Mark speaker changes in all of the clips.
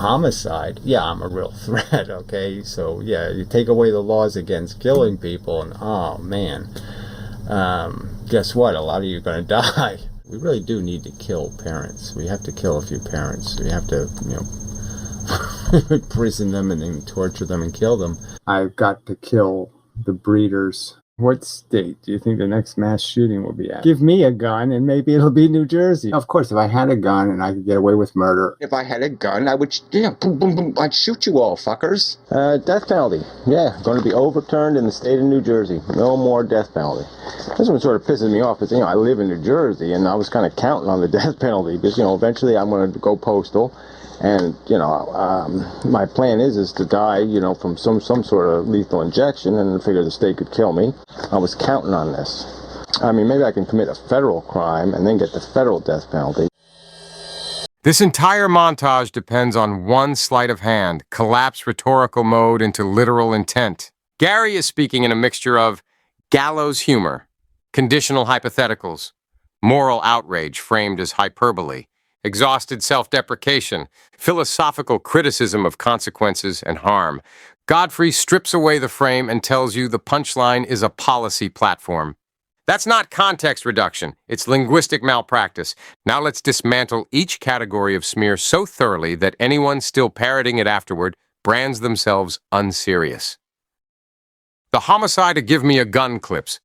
Speaker 1: homicide, yeah, I'm a real threat, okay? So, yeah, you take away the laws against killing people, and oh, man, guess what? A lot of you are going to die. We really do need to kill parents. We have to kill a few parents. We have to, imprison them and then torture them and kill them. I've got to kill the breeders. What state do you think the next mass shooting will be at? Give me a gun and maybe it'll be New Jersey. Of course, if I had a gun and I could get away with murder. If I had a gun, I would, boom, boom, boom, I'd shoot you all, fuckers.
Speaker 2: Death penalty. Yeah, going to be overturned in the state of New Jersey. No more death penalty. This one sort of pisses me off because, I live in New Jersey and I was kind of counting on the death penalty because, eventually I'm going to go postal. And, my plan is to die, from some sort of lethal injection, and I figure the state could kill me. I was counting on this. Maybe I can commit a federal crime and then get the federal death penalty.
Speaker 3: This entire montage depends on one sleight of hand, collapse rhetorical mode into literal intent. Gary is speaking in a mixture of gallows humor, conditional hypotheticals, moral outrage framed as hyperbole, exhausted self-deprecation, philosophical criticism of consequences and harm. Godfrey strips away the frame and tells you the punchline is a policy platform. That's not context reduction, it's linguistic malpractice. Now let's dismantle each category of smear so thoroughly that anyone still parroting it afterward brands themselves unserious. The homicide of give me a gun clips.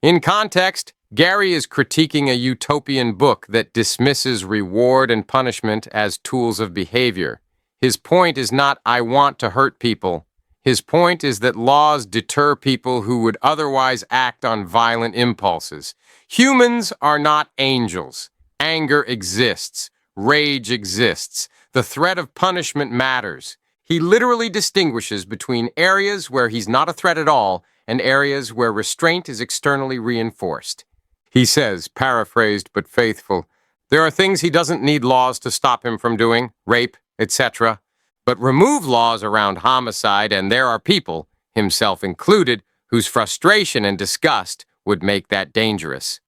Speaker 3: In context, Gary is critiquing a utopian book that dismisses reward and punishment as tools of behavior. His point is not, I want to hurt people. His point is that laws deter people who would otherwise act on violent impulses. Humans are not angels. Anger exists. Rage exists. The threat of punishment matters. He literally distinguishes between areas where he's not a threat at all and areas where restraint is externally reinforced. He says, paraphrased but faithful, there are things he doesn't need laws to stop him from doing, rape, etc. But remove laws around homicide and there are people, himself included, whose frustration and disgust would make that dangerous.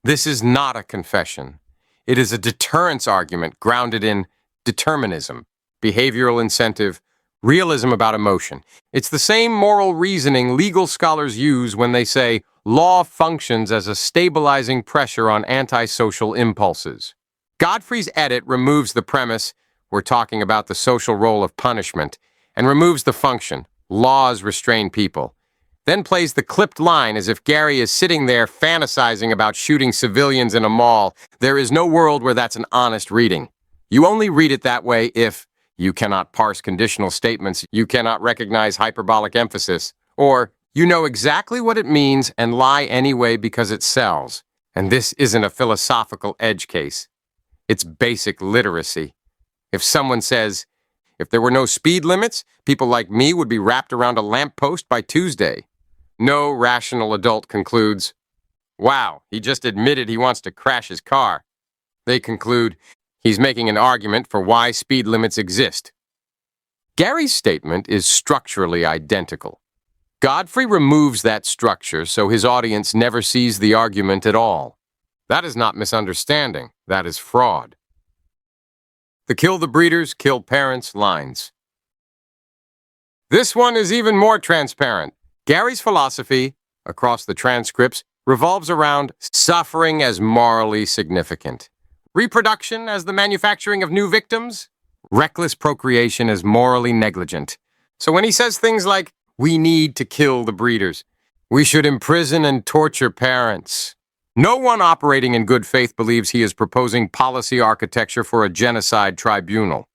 Speaker 3: This is not a confession. It is a deterrence argument grounded in determinism, behavioral incentive, realism about emotion. It's the same moral reasoning legal scholars use when they say law functions as a stabilizing pressure on antisocial impulses. Godfrey's edit removes the premise, we're talking about the social role of punishment, and removes the function, laws restrain people. Then plays the clipped line as if Gary is sitting there fantasizing about shooting civilians in a mall. There is no world where that's an honest reading. You only read it that way if you cannot parse conditional statements, you cannot recognize hyperbolic emphasis, or you know exactly what it means and lie anyway because it sells. And this isn't a philosophical edge case. It's basic literacy. If someone says, if there were no speed limits, people like me would be wrapped around a lamppost by Tuesday. No rational adult concludes, wow, he just admitted he wants to crash his car. They conclude, he's making an argument for why speed limits exist. Gary's statement is structurally identical. Godfrey removes that structure so his audience never sees the argument at all. That is not misunderstanding, that is fraud. The kill the breeders, kill parents lines. This one is even more transparent. Gary's philosophy, across the transcripts, revolves around suffering as morally significant, reproduction as the manufacturing of new victims, reckless procreation as morally negligent. So when he says things like, we need to kill the breeders, we should imprison and torture parents, no one operating in good faith believes he is proposing policy architecture for a genocide tribunal.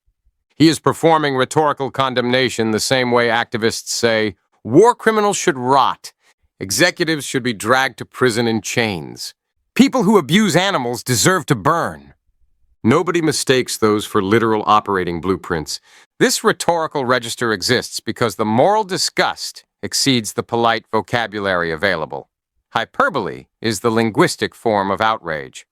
Speaker 3: He is performing rhetorical condemnation the same way activists say, war criminals should rot, executives should be dragged to prison in chains, people who abuse animals deserve to burn. Nobody mistakes those for literal operating blueprints. This rhetorical register exists because the moral disgust exceeds the polite vocabulary available. Hyperbole is the linguistic form of outrage.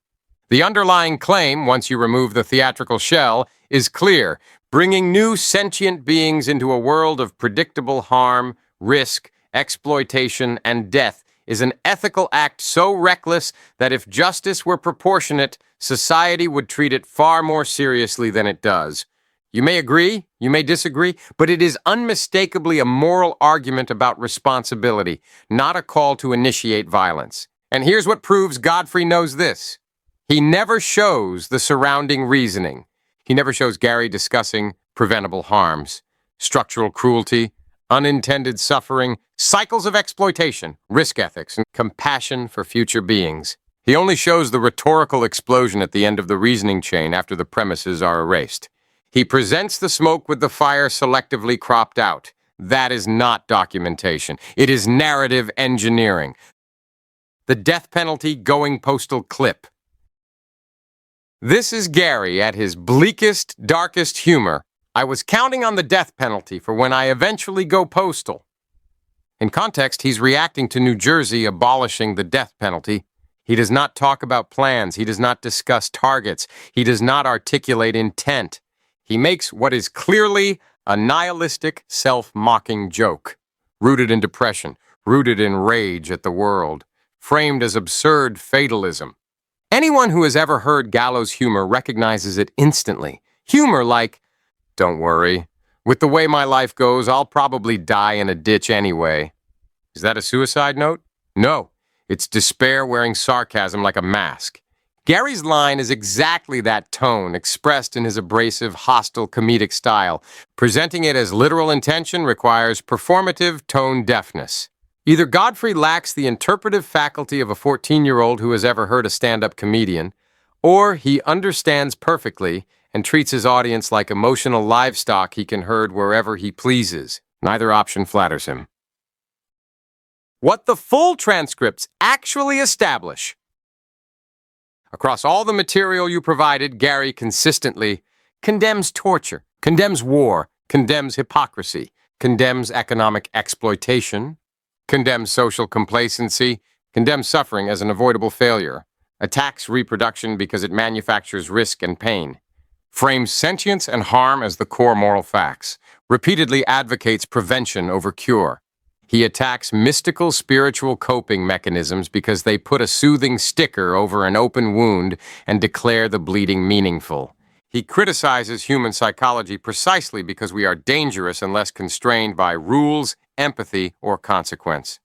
Speaker 3: The underlying claim, once you remove the theatrical shell, is clear, bringing new sentient beings into a world of predictable harm, risk, exploitation, and death is an ethical act so reckless that if justice were proportionate, society would treat it far more seriously than it does. You may agree, you may disagree, but it is unmistakably a moral argument about responsibility, not a call to initiate violence. And here's what proves Godfrey knows this. He never shows the surrounding reasoning. He never shows Gary discussing preventable harms, structural cruelty, unintended suffering, cycles of exploitation, risk ethics, and compassion for future beings. He only shows the rhetorical explosion at the end of the reasoning chain after the premises are erased. He presents the smoke with the fire selectively cropped out. That is not documentation. It is narrative engineering. The death penalty going postal clip. This is Gary at his bleakest, darkest humor. I was counting on the death penalty for when I eventually go postal. In context, he's reacting to New Jersey abolishing the death penalty. He does not talk about plans. He does not discuss targets. He does not articulate intent. He makes what is clearly a nihilistic, self-mocking joke, rooted in depression, rooted in rage at the world, framed as absurd fatalism. Anyone who has ever heard gallows humor recognizes it instantly. Humor like, "Don't worry, with the way my life goes, I'll probably die in a ditch anyway." Is that a suicide note? No, it's despair wearing sarcasm like a mask. Gary's line is exactly that tone, expressed in his abrasive, hostile, comedic style. Presenting it as literal intention requires performative tone deafness. Either Godfrey lacks the interpretive faculty of a 14-year-old who has ever heard a stand-up comedian, or he understands perfectly and treats his audience like emotional livestock he can herd wherever he pleases. Neither option flatters him. What the full transcripts actually establish. Across all the material you provided, Gary consistently condemns torture, condemns war, condemns hypocrisy, condemns economic exploitation, condemns social complacency, condemns suffering as an avoidable failure, attacks reproduction because it manufactures risk and pain, frames sentience and harm as the core moral facts, repeatedly advocates prevention over cure. He attacks mystical spiritual coping mechanisms because they put a soothing sticker over an open wound and declare the bleeding meaningful. He criticizes human psychology precisely because we are dangerous unless constrained by rules, empathy, or consequence.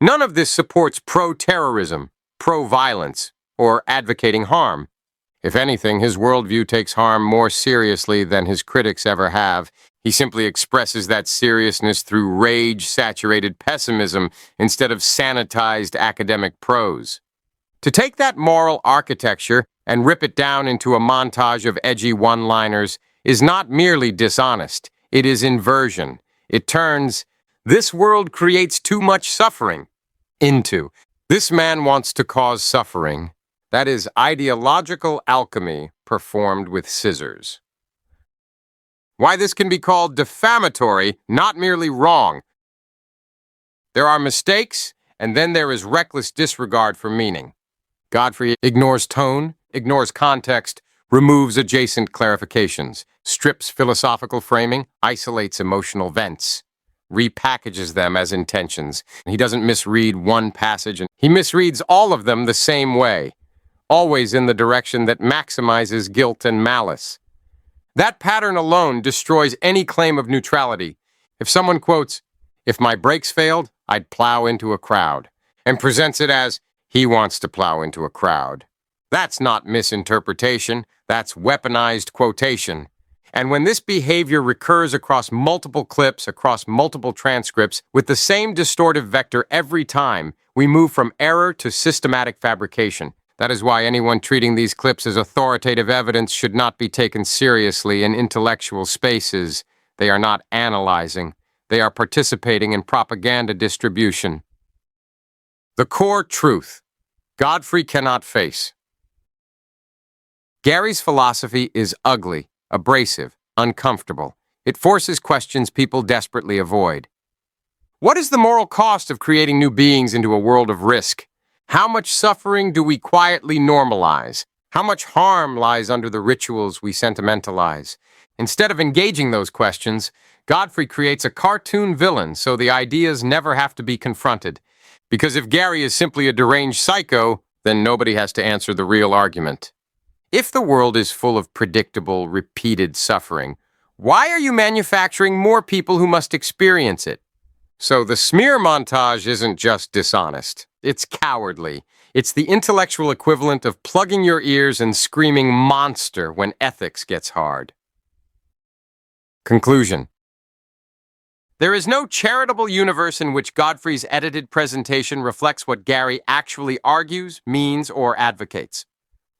Speaker 3: None of this supports pro-terrorism, pro-violence, or advocating harm. If anything, his worldview takes harm more seriously than his critics ever have. He simply expresses that seriousness through rage-saturated pessimism instead of sanitized academic prose. To take that moral architecture and rip it down into a montage of edgy one-liners is not merely dishonest, it is inversion. It turns, "This world creates too much suffering," into, "This man wants to cause suffering." That is ideological alchemy performed with scissors. Why this can be called defamatory, not merely wrong. There are mistakes, and then there is reckless disregard for meaning. Godfrey ignores tone, ignores context, removes adjacent clarifications, strips philosophical framing, isolates emotional vents, repackages them as intentions. He doesn't misread one passage, and he misreads all of them the same way, always in the direction that maximizes guilt and malice. That pattern alone destroys any claim of neutrality. If someone quotes, "If my brakes failed, I'd plow into a crowd," and presents it as, "He wants to plow into a crowd," that's not misinterpretation, that's weaponized quotation. And when this behavior recurs across multiple clips, across multiple transcripts, with the same distortive vector every time, we move from error to systematic fabrication. That is why anyone treating these clips as authoritative evidence should not be taken seriously in intellectual spaces. They are not analyzing. They are participating in propaganda distribution. The core truth. Godfrey cannot face. Gary's philosophy is ugly, abrasive, uncomfortable. It forces questions people desperately avoid. What is the moral cost of creating new beings into a world of risk? How much suffering do we quietly normalize? How much harm lies under the rituals we sentimentalize? Instead of engaging those questions, Godfrey creates a cartoon villain so the ideas never have to be confronted. Because if Gary is simply a deranged psycho, then nobody has to answer the real argument. If the world is full of predictable, repeated suffering, Why are you manufacturing more people who must experience it? So the smear montage isn't just dishonest. It's cowardly. It's the intellectual equivalent of plugging your ears and screaming monster when ethics gets hard. Conclusion. There is no charitable universe in which Godfrey's edited presentation reflects what Gary actually argues, means, or advocates.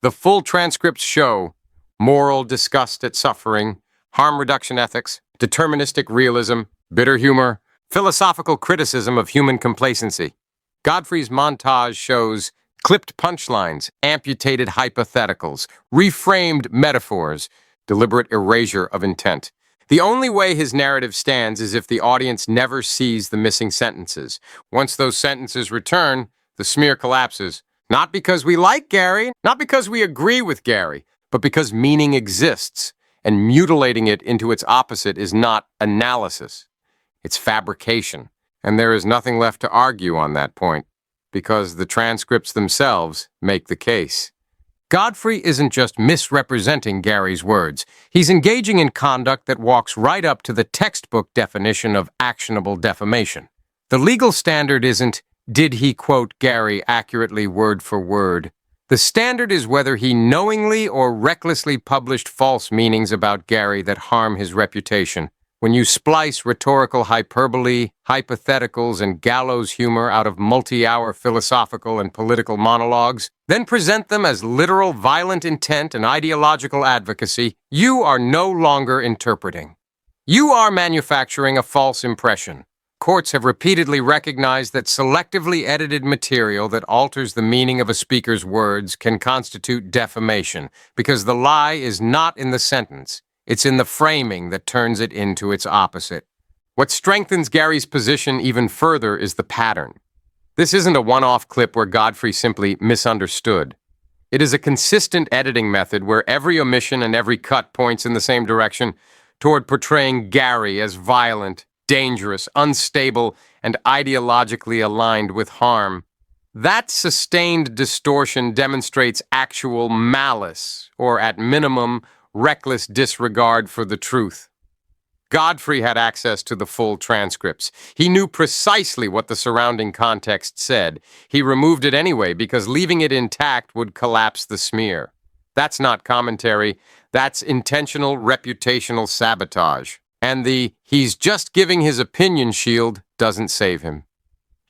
Speaker 3: The full transcripts show moral disgust at suffering, harm reduction ethics, deterministic realism, bitter humor, philosophical criticism of human complacency. Godfrey's montage shows clipped punchlines, amputated hypotheticals, reframed metaphors, deliberate erasure of intent. The only way his narrative stands is if the audience never sees the missing sentences. Once those sentences return, the smear collapses. Not because we like Gary, not because we agree with Gary, but because meaning exists, and mutilating it into its opposite is not analysis. It's fabrication, and there is nothing left to argue on that point, because the transcripts themselves make the case. Godfrey isn't just misrepresenting Gary's words. He's engaging in conduct that walks right up to the textbook definition of actionable defamation. The legal standard isn't, did he quote Gary accurately word for word? The standard is whether he knowingly or recklessly published false meanings about Gary that harm his reputation. When you splice rhetorical hyperbole, hypotheticals, and gallows humor out of multi-hour philosophical and political monologues, then present them as literal violent intent and ideological advocacy, you are no longer interpreting. You are manufacturing a false impression. Courts have repeatedly recognized that selectively edited material that alters the meaning of a speaker's words can constitute defamation, because the lie is not in the sentence. It's in the framing that turns it into its opposite. What strengthens Gary's position even further is the pattern. This isn't a one-off clip where Godfrey simply misunderstood. It is a consistent editing method where every omission and every cut points in the same direction toward portraying Gary as violent, dangerous, unstable, and ideologically aligned with harm. That sustained distortion demonstrates actual malice, or at minimum, reckless disregard for the truth. Godfrey had access to the full transcripts. He knew precisely what the surrounding context said. He removed it anyway because leaving it intact would collapse the smear. That's not commentary. That's intentional reputational sabotage. And the "he's just giving his opinion" shield doesn't save him.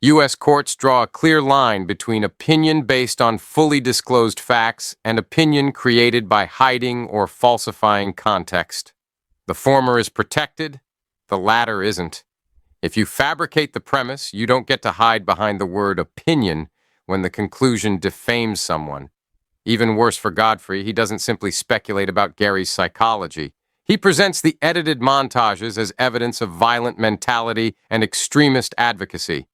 Speaker 3: U.S. courts draw a clear line between opinion based on fully disclosed facts and opinion created by hiding or falsifying context. The former is protected, the latter isn't. If you fabricate the premise, you don't get to hide behind the word opinion when the conclusion defames someone. Even worse for Godfrey, he doesn't simply speculate about Gary's psychology. He presents the edited montages as evidence of violent mentality and extremist advocacy.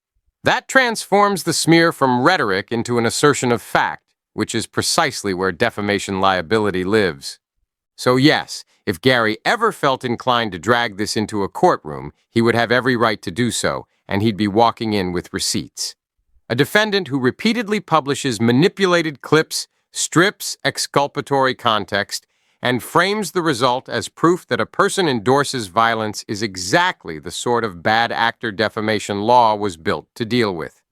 Speaker 3: That transforms the smear from rhetoric into an assertion of fact, which is precisely where defamation liability lives. So yes, if Gary ever felt inclined to drag this into a courtroom, he would have every right to do so, and he'd be walking in with receipts. A defendant who repeatedly publishes manipulated clips, strips exculpatory context, and frames the result as proof that a person endorses violence is exactly the sort of bad actor defamation law was built to deal with.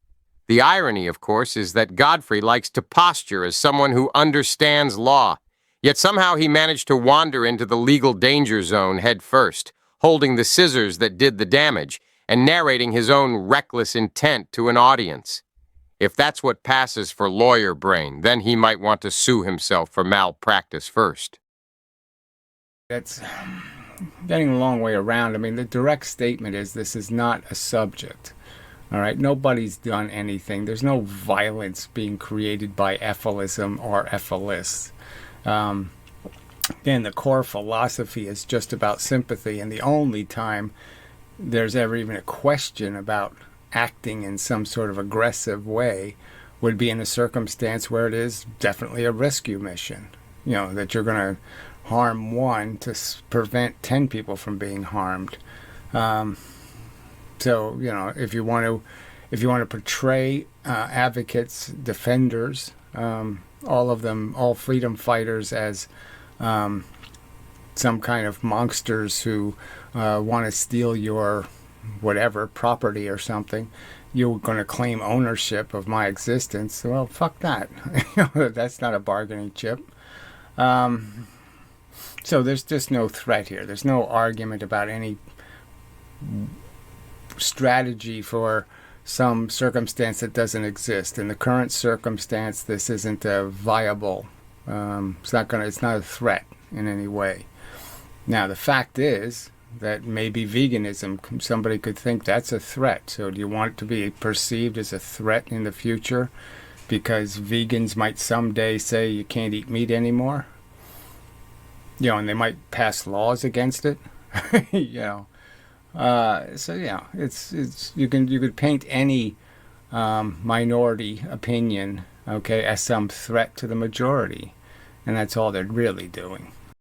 Speaker 3: The irony, of course, is that Godfrey likes to posture as someone who understands law, yet somehow he managed to wander into the legal danger zone head first, holding the scissors that did the damage, and narrating his own reckless intent to an audience. If that's what passes for lawyer brain, then he might want to sue himself for malpractice first.
Speaker 1: That's getting a long way around. I mean, the direct statement is this is not a subject. All right, nobody's done anything. There's no violence being created by EFILism or EFILists. Again, the core philosophy is just about sympathy, and the only time there's ever even a question about acting in some sort of aggressive way would be in a circumstance where it is definitely a rescue mission. You know, that you're going to harm one to prevent 10 people from being harmed. So, you know, if you want to portray advocates, defenders, all of them, all freedom fighters as some kind of monsters who want to steal your whatever property or something, you're going to claim ownership of my existence. Well, fuck that. That's not a bargaining chip. So there's just no threat here. There's no argument about any strategy for some circumstance that doesn't exist. In the current circumstance, this isn't a viable. It's not a threat in any way. Now, the fact is that maybe veganism, somebody could think that's a threat. So do you want it to be perceived as a threat in the future because vegans might someday say you can't eat meat anymore? You know, and they might pass laws against it. You know, so yeah, it's you could paint any minority opinion, okay, as some threat to the majority, and that's all they're really doing.